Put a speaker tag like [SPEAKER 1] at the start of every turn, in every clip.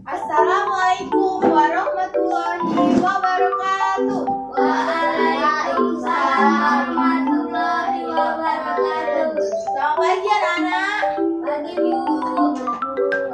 [SPEAKER 1] Assalamualaikum warahmatullahi wabarakatuh.
[SPEAKER 2] Waalaikumsalam warahmatullahi wabarakatuh.
[SPEAKER 1] Selamat pagi anak-anak.
[SPEAKER 2] Pagi Bu.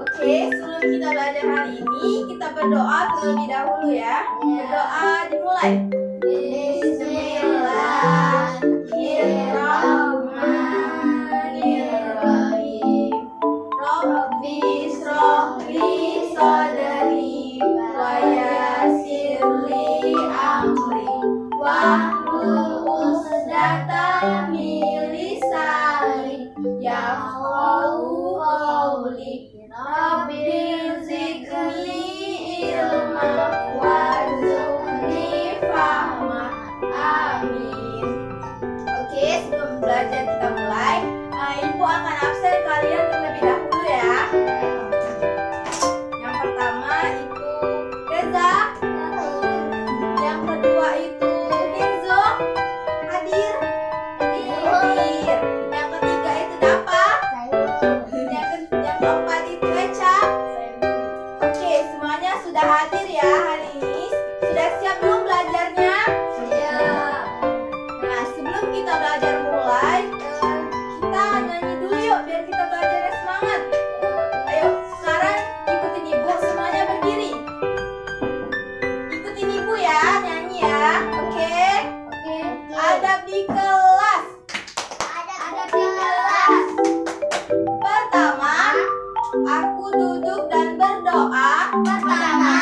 [SPEAKER 1] Oke, sebelum kita belajar hari ini, kita berdoa terlebih dahulu ya. Berdoa dimulai. Bismillahirrahmanirrahim. Rabbi shrahli sadri wa yassirli amri wahlul 'uqdatam min lisani yafqahu qawli. Rabbi zidni ilma warzuqni fahma. Amin. Oke, sebelum belajar kita mulai, Ibu akan absen kalian terlebih dahulu ya. Yang pertama itu Reza, yang kedua itu Kenzo, hadir, hadir. Yang ketiga itu Dapa, yang keempat itu Eca. Oke, semuanya sudah hadir ya hari ini. Sudah siap belum belajarnya?
[SPEAKER 2] Siap.
[SPEAKER 1] Nah, sebelum kita belajar mulai, kita nyanyi dulu yuk biar kita belajarnya semangat. Ayo, sekarang ikutin Ibu, semuanya berdiri. Ikutin Ibu ya, nyanyi ya. Oke?
[SPEAKER 2] Oke.
[SPEAKER 1] Adab di kelas.
[SPEAKER 2] Ada di kelas.
[SPEAKER 1] Pertama, aku duduk dan berdoa.
[SPEAKER 2] Pertama,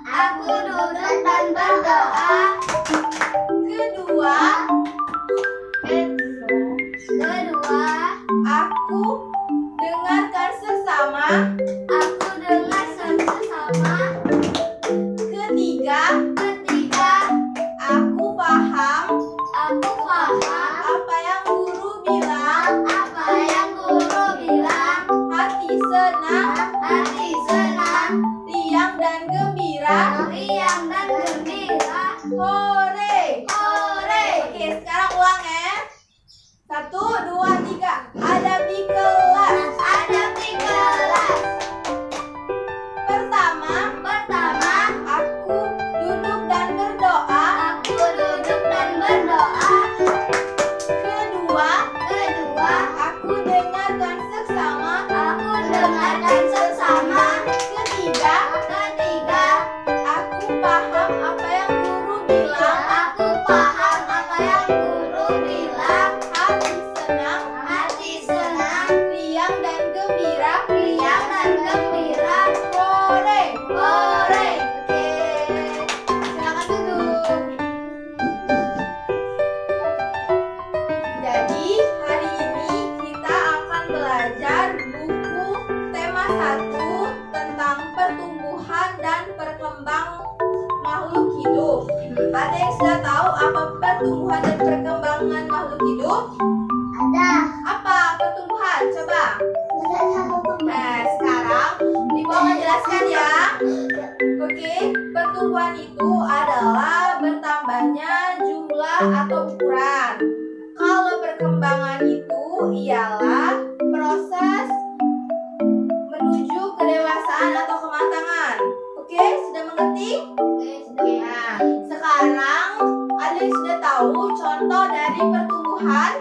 [SPEAKER 2] aku duduk dan berdoa.
[SPEAKER 1] Kedua, aku dengarkan sesama.
[SPEAKER 2] Aku dengar sesama.
[SPEAKER 1] Ketiga,
[SPEAKER 2] Aku
[SPEAKER 1] paham
[SPEAKER 2] paham
[SPEAKER 1] apa yang guru bilang.
[SPEAKER 2] apa yang guru bilang.
[SPEAKER 1] Hati senang,
[SPEAKER 2] Hati senang,
[SPEAKER 1] riang dan gembira.
[SPEAKER 2] riang dan gembira.
[SPEAKER 1] Hore.
[SPEAKER 2] Hore.
[SPEAKER 1] Oke, sekarang ulang ya. 1, 2, 3. Adab di kelas.
[SPEAKER 2] Ada di kelas.
[SPEAKER 1] Pertama, aku duduk dan berdoa.
[SPEAKER 2] Aku duduk dan berdoa.
[SPEAKER 1] Kedua, aku dengarkan sesama.
[SPEAKER 2] Aku dengarkan sesama.
[SPEAKER 1] Ketiga, aku paham apa yang guru bilang.
[SPEAKER 2] Aku paham apa yang guru bilang.
[SPEAKER 1] Hati senang, riang dan gembira.
[SPEAKER 2] Riang dan gembira.
[SPEAKER 1] Hore.
[SPEAKER 2] Hore.
[SPEAKER 1] Oke, silakan duduk. Jadi hari ini kita akan belajar buku tema 1 tentang pertumbuhan dan perkembangan makhluk hidup. Ada yang sudah tahu apa pertumbuhan dan perkembangan makhluk hidup?
[SPEAKER 2] Ada.
[SPEAKER 1] Apa pertumbuhan? Coba. Nah, sekarang Ibu akan jelaskan ya. Oke, pertumbuhan itu adalah bertambahnya jumlah atau ukuran. Kalau perkembangan itu ialah proses menuju kedewasaan atau kematangan. Oke, sudah mengerti? Nah, sekarang ada yang sudah tahu contoh dari pertumbuhan?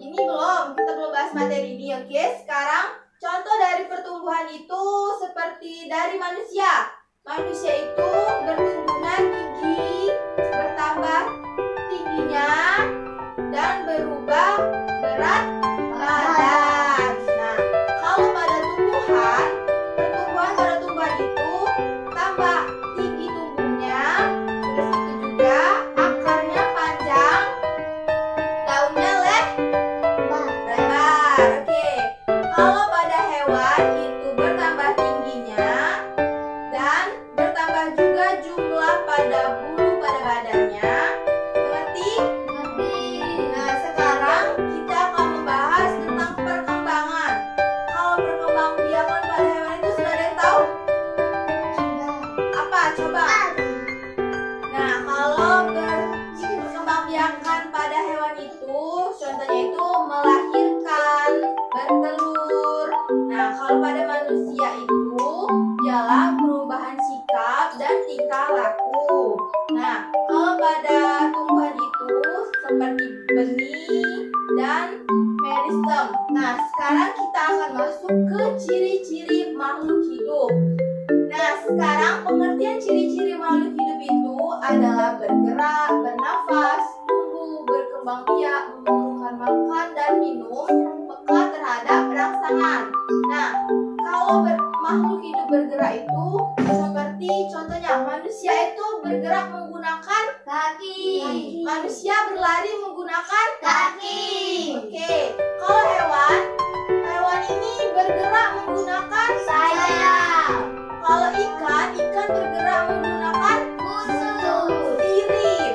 [SPEAKER 1] Ini belum, kita belum bahas materi ini. Oke, sekarang contoh dari pertumbuhan itu seperti dari manusia. Manusia itu bertumbuhnya tinggi, bertambah tingginya, dan berubah berat badan. Nah, kalau pada tumbuhan pada tumbuhan itu tambah tinggi tumbuhnya, terus itu juga akarnya panjang, daunnya lebar. Oke, kalau pada hewan itu bertambah tingginya dan bertambah juga jumlah pada bulu pada badannya. Mengerti? Nah, sekarang kita akan membahas tentang perkembangan. Kalau perkembangbiakan pada hewan itu sudah ada yang tahu? Apa? Coba. Nah, kalau perkembangbiakan pada hewan itu, contohnya itu melahirkan, bertelur. Nah, kalau pada manusia itu ciri-ciri makhluk hidup. Nah, sekarang pengertian ciri-ciri makhluk hidup itu adalah bergerak, bernafas, tumbuh, berkembang biak, memerlukan makan dan minum, peka terhadap rangsangan. Nah, kalau makhluk hidup bergerak itu seperti contohnya manusia itu bergerak menggunakan
[SPEAKER 2] Kaki.
[SPEAKER 1] manusia berlari menggunakan
[SPEAKER 2] Kaki.
[SPEAKER 1] Oke, kalau hewan ini bergerak menggunakan
[SPEAKER 2] Sayap.
[SPEAKER 1] Kalau ikan bergerak menggunakan
[SPEAKER 2] Busur.
[SPEAKER 1] sirip.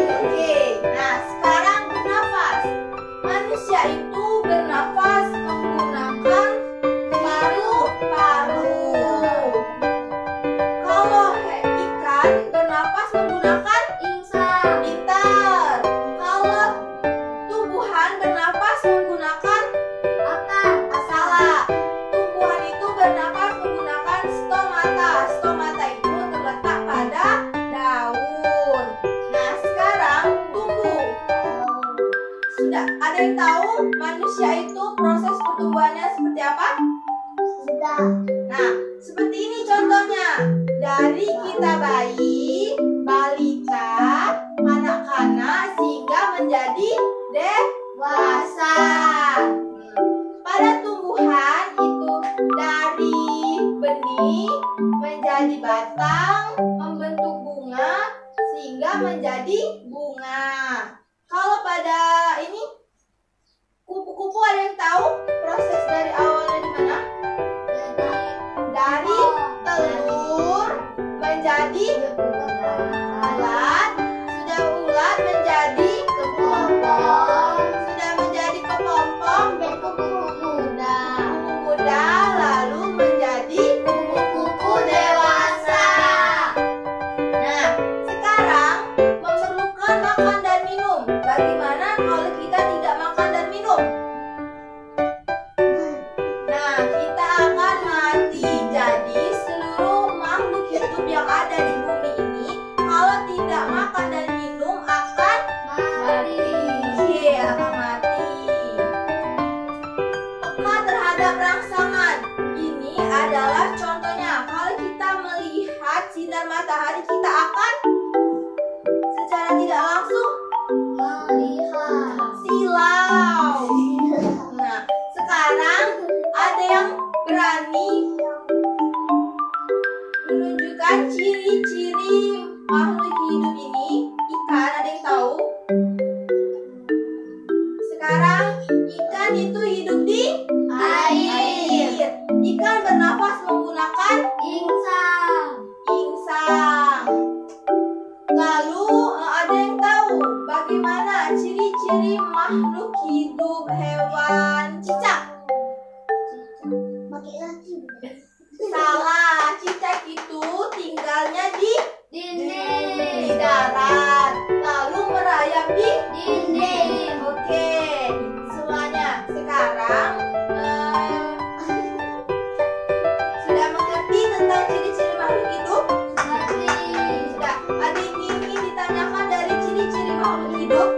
[SPEAKER 1] Oke, nah sekarang bernafas. Manusia itu bernafas menggunakan paru-paru. Kalau ikan bernafas menggunakan
[SPEAKER 2] Insang.
[SPEAKER 1] pintar. Kalau tumbuhan bernafas menggunakan
[SPEAKER 2] Akar.
[SPEAKER 1] salah. Tumbuhan itu bernafas menggunakan stomata. Stomata itu terletak pada daun. Nah, sekarang tumbuh. Sudah ada yang tahu manusia itu proses pertumbuhannya seperti apa?
[SPEAKER 2] Sudah.
[SPEAKER 1] Nah, seperti ini contohnya. Dari kita bayi, balita, kanak-kanak sehingga menjadi dewasa. Pada tumbuhan itu dari benih menjadi batang, membentuk bunga sehingga menjadi bunga. Kalau pada ini kupu-kupu ada yang tahu proses dari awalnya di mana? Dari telur menjadi ulat, sudah ulat menjadi
[SPEAKER 2] Kepompong.
[SPEAKER 1] sudah menjadi kepompong,
[SPEAKER 2] Dan kupu-kupu muda.
[SPEAKER 1] kupu muda, lalu menjadi
[SPEAKER 2] Kupu-kupu dewasa.
[SPEAKER 1] Nah, sekarang memerlukan makan dan minum. Bagaimana kalau kita tidak makan dan minum? Nah, kita akan mati. Jadi seluruh makhluk hidup yang ada di bumi ini kalau tidak makan dan minum akan
[SPEAKER 2] Mati.
[SPEAKER 1] akan mati. Peka terhadap rangsangan. Ini adalah contohnya. Kalau kita melihat sinar matahari, kita akan secara tidak langsung
[SPEAKER 2] Melihat.
[SPEAKER 1] silau. Nah, sekarang ada yang berani menunjukkan ciri-ciri makhluk hidup ini. Ikan, ada yang tahu? Sekarang ikan itu hidup di
[SPEAKER 2] Air.
[SPEAKER 1] Ikan bernafas menggunakan
[SPEAKER 2] Insang.
[SPEAKER 1] insang. Lalu ada yang tahu bagaimana ciri-ciri makhluk hidup hewan cicak?
[SPEAKER 2] Pakai lagi.
[SPEAKER 1] Salah, cicak itu tinggalnya di
[SPEAKER 2] Dinding.
[SPEAKER 1] darat, lalu merayap di
[SPEAKER 2] Dinding.
[SPEAKER 1] Oke, semuanya sekarang sudah mengerti tentang ciri-ciri makhluk hidup?
[SPEAKER 2] Mati.
[SPEAKER 1] Sudah. Ada yang ingin ditanyakan dari ciri-ciri makhluk hidup?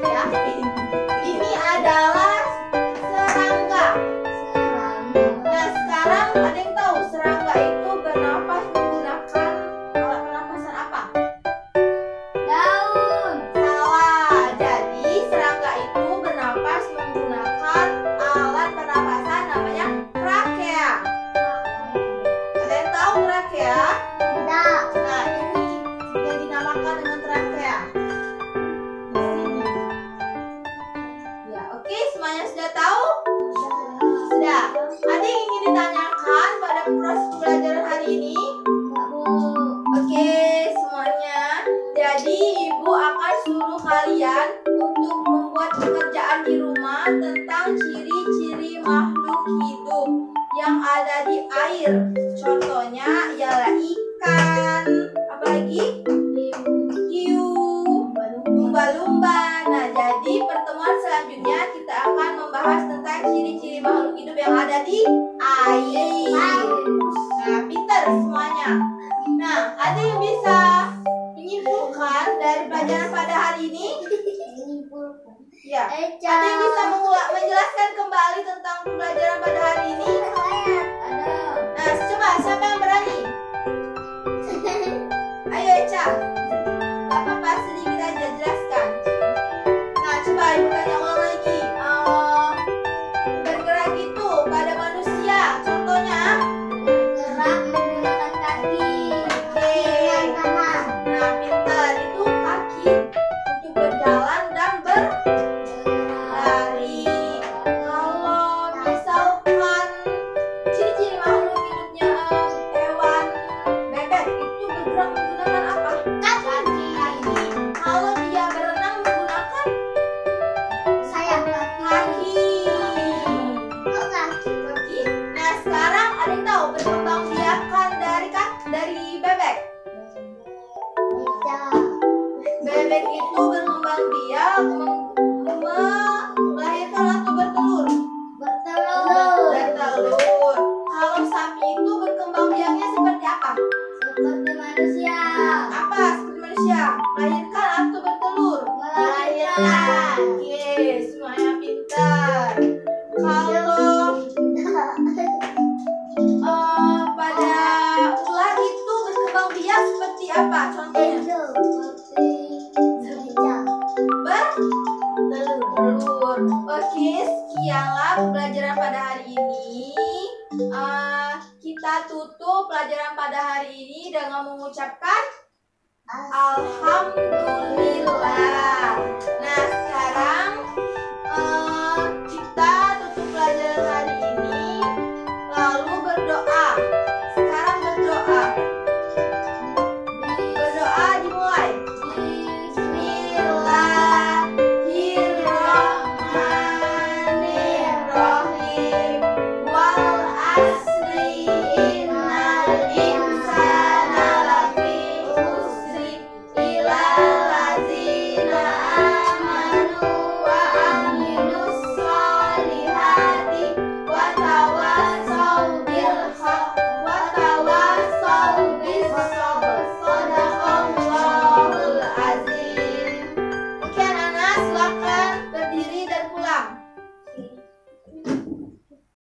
[SPEAKER 1] Ya. Ini adalah serangga.
[SPEAKER 2] Serangga.
[SPEAKER 1] Nah, sekarang ada yang tahu serangga itu bernafas menggunakan alat pernapasan apa?
[SPEAKER 2] Daun.
[SPEAKER 1] Salah. Jadi serangga itu bernafas menggunakan alat pernapasan namanya trakea. Ada yang tahu trakea?
[SPEAKER 2] Tidak.
[SPEAKER 1] Nah, ini yang dinamakan dengan trakea. Di sini. Ya, oke, semuanya sudah tahu? Sudah. Ada yang ingin ditanyakan pada proses pelajaran hari ini?
[SPEAKER 2] Enggak, Bu.
[SPEAKER 1] Oke, semuanya. Jadi, Ibu akan suruh kalian untuk membuat pekerjaan di rumah tentang ciri-ciri makhluk hidup yang ada di air. Contohnya ialah ikan, apalagi hiu, lumba-lumba. Nah, jadi pertemuan selanjutnya kita akan membahas tentang ciri-ciri makhluk hidup yang ada di air. Nah, pintar semuanya. Nah, ada yang bisa menyimpulkan dari pelajaran pada hari ini?
[SPEAKER 2] Menyimpulkan.
[SPEAKER 1] Ya. Ada yang bisa menjelaskan kembali tentang pelajaran pada hari ini? apa? Contohnya. Bertelur. Oke, sekianlah pembelajaran pada hari ini. Kita tutup pelajaran pada hari ini dengan mengucapkan Alhamdulillah. Nah, sekarang